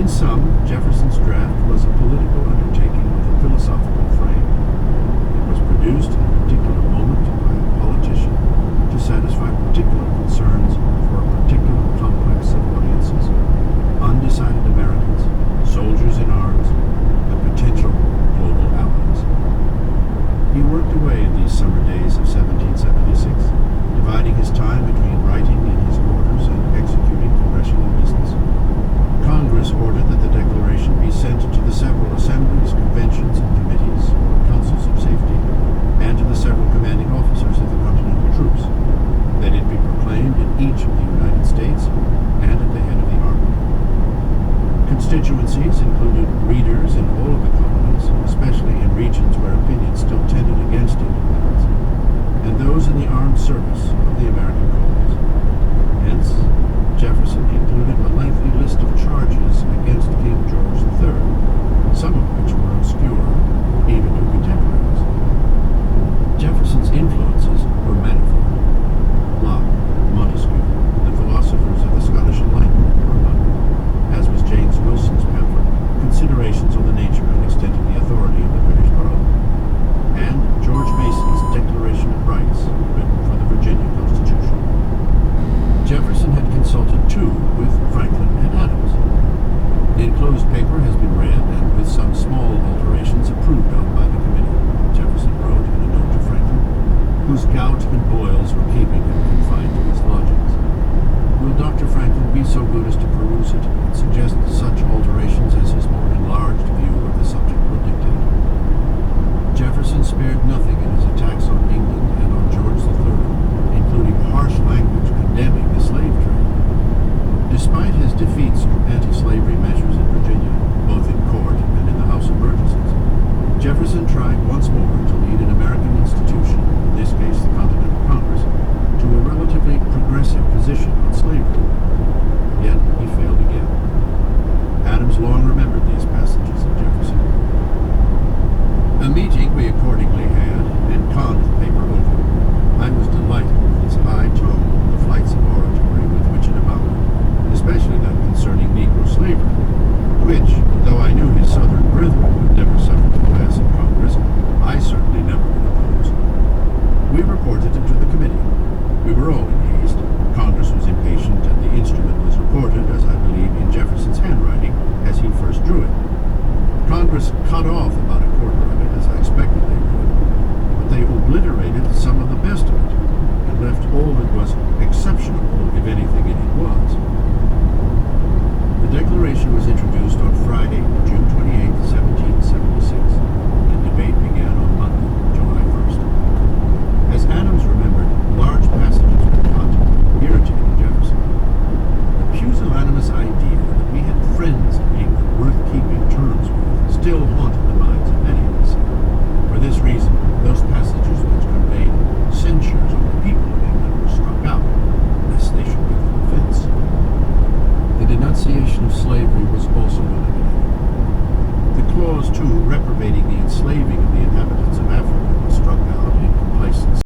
In sum, Jefferson's draft was a political undertaking with a philosophical frame. It was produced in a particular moment by a politician to satisfy particular concerns for a particular complex of audiences: undecided Americans, soldiers in arms, and potential global allies. He worked away in these summer days of 1776, dividing his time between writing in his quarters and executing congressional business. Congress ordered that the Declaration be sent to the several assemblies, conventions, and committees, or councils of safety, and to the several commanding officers of the Continental troops, that it be proclaimed in each of the United States and at the head of the army. Constituencies included readers in all of the colonies, especially in regions where opinions still tended against independence, and those in the armed service of the American colonies. Hence, Jefferson included a lengthy list of charges against King George III, some of which were obscure even to contemporaries. Jefferson's influences were manifold. Locke, Montesquieu, and the philosophers of the Scottish Enlightenment were among them, as was James Wilson's pamphlet, Considerations on the Nature and Extent of the Authority of the British Parliament, and George Mason's Declaration of Rights, written for the Virginia Constitution. Jefferson had consulted, too, with Franklin and Adams. The enclosed paper has been read and, with some small alterations, approved of by the committee, Jefferson wrote in a note to Franklin, whose gout and boils were keeping him confined to his lodgings. Will Dr. Franklin be so good as to peruse it and suggest such